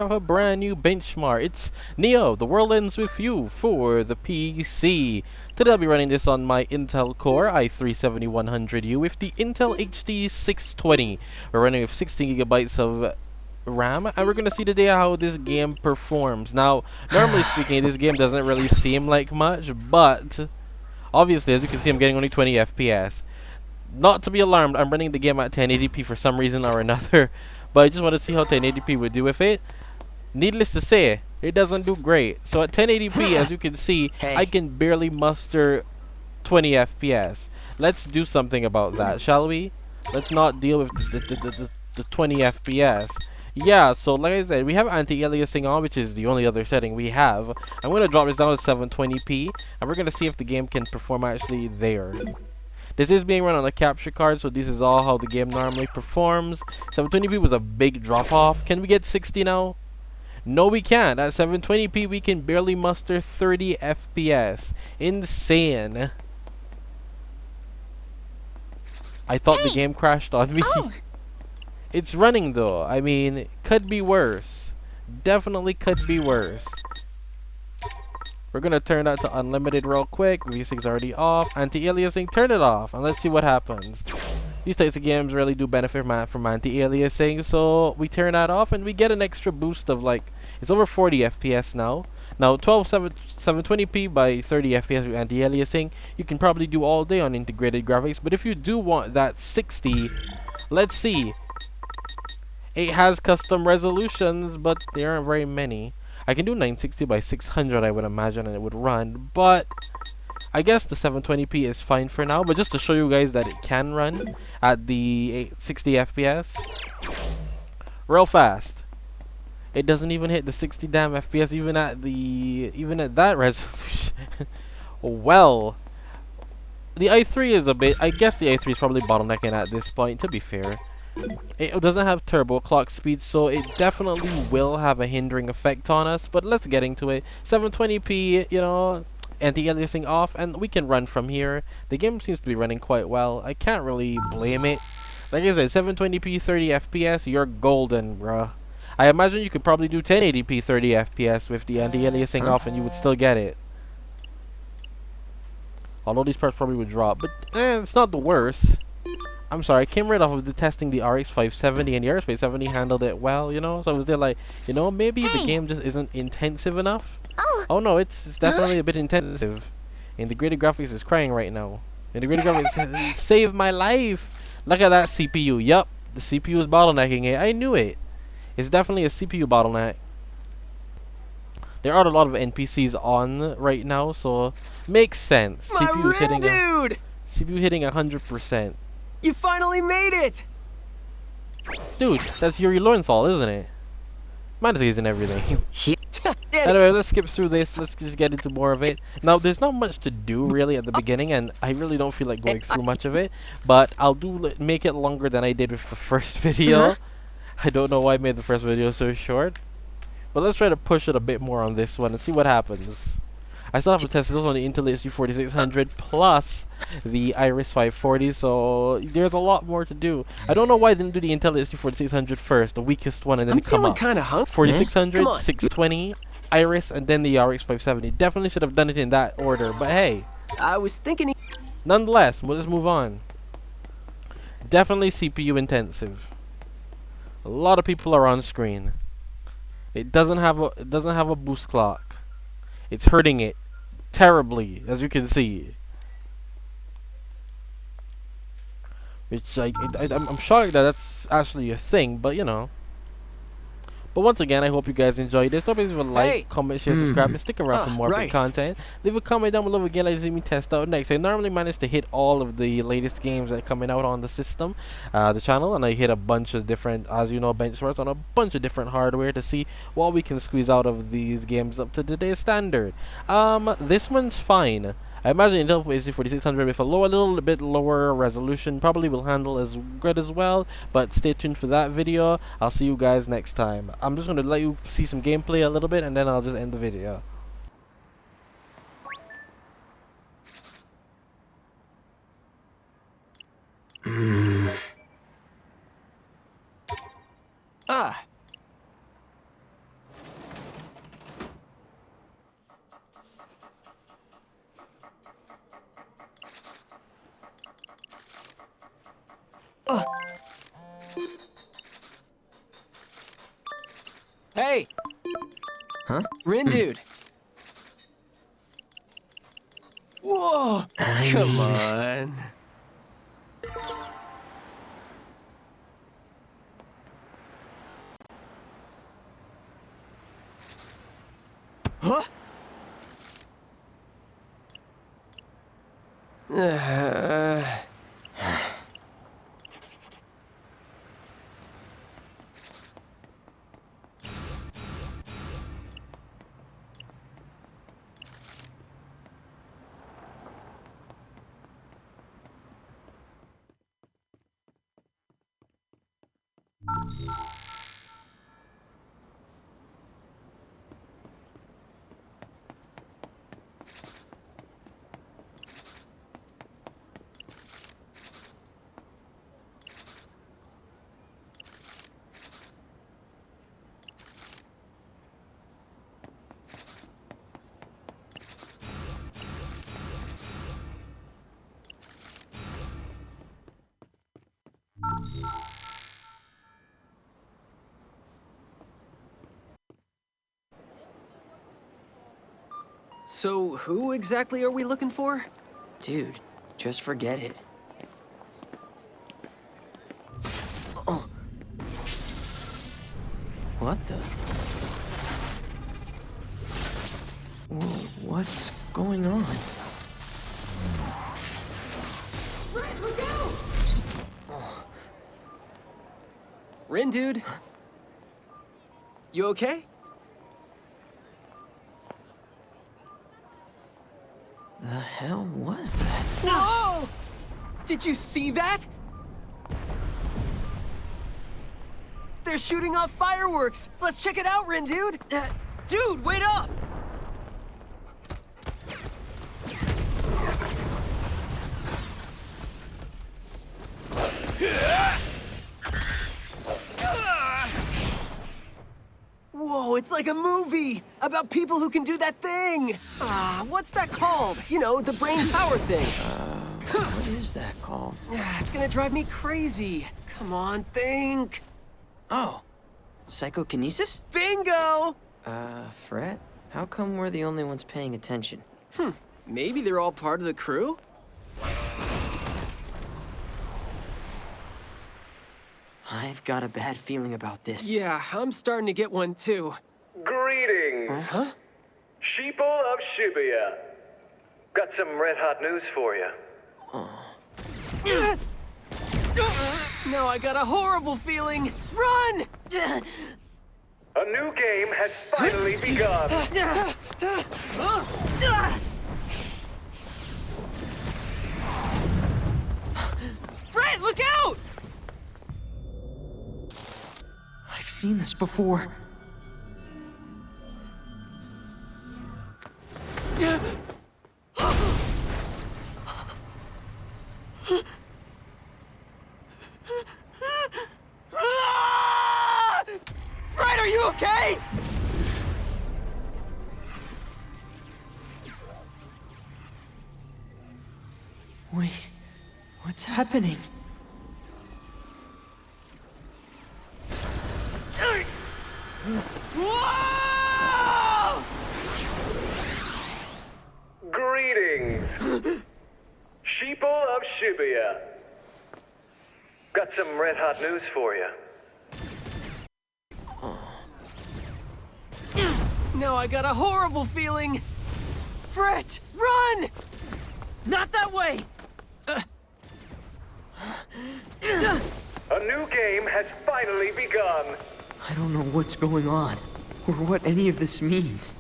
have a brand new benchmark. It's Neo, the world ends with you for the PC. Today I'll be running this on my Intel Core i3-7100U with the Intel HD 620. We're running with 16 gigabytes of RAM, and we're gonna see today how this game performs. Now, normally speaking, this game doesn't really seem like much, but obviously, as you can see, I'm getting only 20 FPS. Not to be alarmed, I'm running the game at 1080p for some reason or another, but I just want to see how 1080p would do with it. Needless to say, it doesn't do great. So at 1080p, as you can see, I can barely muster 20 FPS. Let's do something about that, shall we? Let's not deal with the 20 FPS. Yeah, so like I said, we have anti-aliasing on, which is the only other setting we have. I'm going to drop this down to 720p, and we're going to see if the game can perform actually there. This is being run on a capture card, so this is all how the game normally performs. 720p was a big drop off. Can we get 60 now? No, we can't. At 720p, we can barely muster 30 FPS. Insane. I thought the game crashed on me. Oh. It's running though. I mean, could be worse. Definitely could be worse. We're gonna turn that to unlimited real quick. V6's already off. Anti-aliasing, turn it off, and let's see what happens. These types of games really do benefit from anti-aliasing, so we turn that off and we get an extra boost of like, it's over 40 FPS now. Now 720p by 30 FPS with anti-aliasing, you can probably do all day on integrated graphics, but if you do want that 60, let's see. It has custom resolutions, but there aren't very many. I can do 960 by 600, I would imagine, and it would run, but I guess the 720p is fine for now, but just to show you guys that it can run at the 60 FPS real fast. It doesn't even hit the 60 damn FPS even at that resolution. Well, the i3 is a bit, I guess the i3 is probably bottlenecking at this point, to be fair. It doesn't have turbo clock speed, so it definitely will have a hindering effect on us, but let's get into it. 720p, you know, anti-aliasing off, and we can run from here. The game seems to be running quite well. I can't really blame it. Like I said, 720p 30 FPS, you're golden, bruh. I imagine you could probably do 1080p 30 FPS with the anti-aliasing off and you would still get it. Although these parts probably would drop, but it's not the worst. I'm sorry, I came right off of the testing the RX570, and the RX570 handled it well, you know? So I was there like, you know, maybe the game just isn't intensive enough. Oh no, it's definitely a bit intensive. Integrated graphics is crying right now. Integrated graphics saved my life. Look at that CPU. Yup, the CPU is bottlenecking it. I knew it. It's definitely a CPU bottleneck. There are a lot of NPCs on right now, so makes sense. My CPU is hitting dude! CPU hitting 100%. You finally made it! Dude, that's Yuri Lowenthal, isn't it? Mine's using everything. Yeah. Anyway, let's skip through this. Let's just get into more of it. Now, there's not much to do really at the beginning, and I really don't feel like going through much of it. But I'll make it longer than I did with the first video. I don't know why I made the first video so short. But let's try to push it a bit more on this one and see what happens. I still have to test this on the Intel HD 4600 plus the RX570, so there's a lot more to do. I don't know why I didn't do the Intel HD 4600 first, the weakest one, and then come up. Kind of hungry. 4600, 620, Iris, and then the RX570. Definitely should have done it in that order, but hey. I was thinking. Nonetheless, let's move on. Definitely CPU intensive. A lot of people are on screen. It doesn't have a boost clock. It's hurting it terribly, as you can see. Which I'm shocked that that's actually a thing, but you know. But once again, I hope you guys enjoyed this. Don't forget to like, comment, share, subscribe, and stick around for more good content. Leave a comment down below again, let's see me test out next. I normally manage to hit all of the latest games that are coming out on the system, the channel, and I hit a bunch of different, as you know, benchmarks on a bunch of different hardware to see what we can squeeze out of these games up to today's standard. This one's fine. I imagine Intel HD 4600 with a little bit lower resolution probably will handle as good as well, but stay tuned for that video. I'll see you guys next time. I'm just going to let you see some gameplay a little bit and then I'll just end the video. Hey! Huh? Rin dude! Whoa! Come on. Huh? So, who exactly are we looking for? Dude, just forget it. Oh. What the? Whoa, what's going on? Rin, look out! Rin dude. You okay? The hell was that? Whoa! Did you see that? They're shooting off fireworks! Let's check it out, Rin dude! Dude, wait up! Whoa, it's like a movie! About people who can do that thing! What's that called? You know, the brain power thing. What is that called? It's gonna drive me crazy. Come on, think. Oh, psychokinesis? Bingo! Fred? How come we're the only ones paying attention? Maybe they're all part of the crew? I've got a bad feeling about this. Yeah, I'm starting to get one too. Greetings, Huh? sheeple of Shibuya. Got some red-hot news for you. No, I got a horrible feeling. Run! A new game has finally begun. Fred, look out! I've seen this before. Fred, are you okay? Wait, what's happening? Whoa! Greetings, sheeple of Shibuya. Got some red-hot news for you. No, I got a horrible feeling. Fred, run! Not that way! A new game has finally begun. I don't know what's going on, or what any of this means.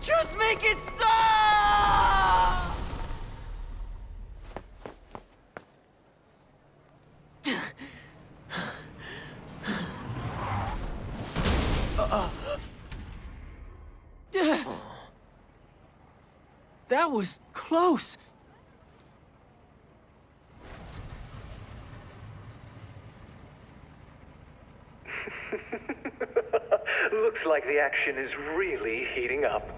Just make it stop! That was close. Looks like the action is really heating up.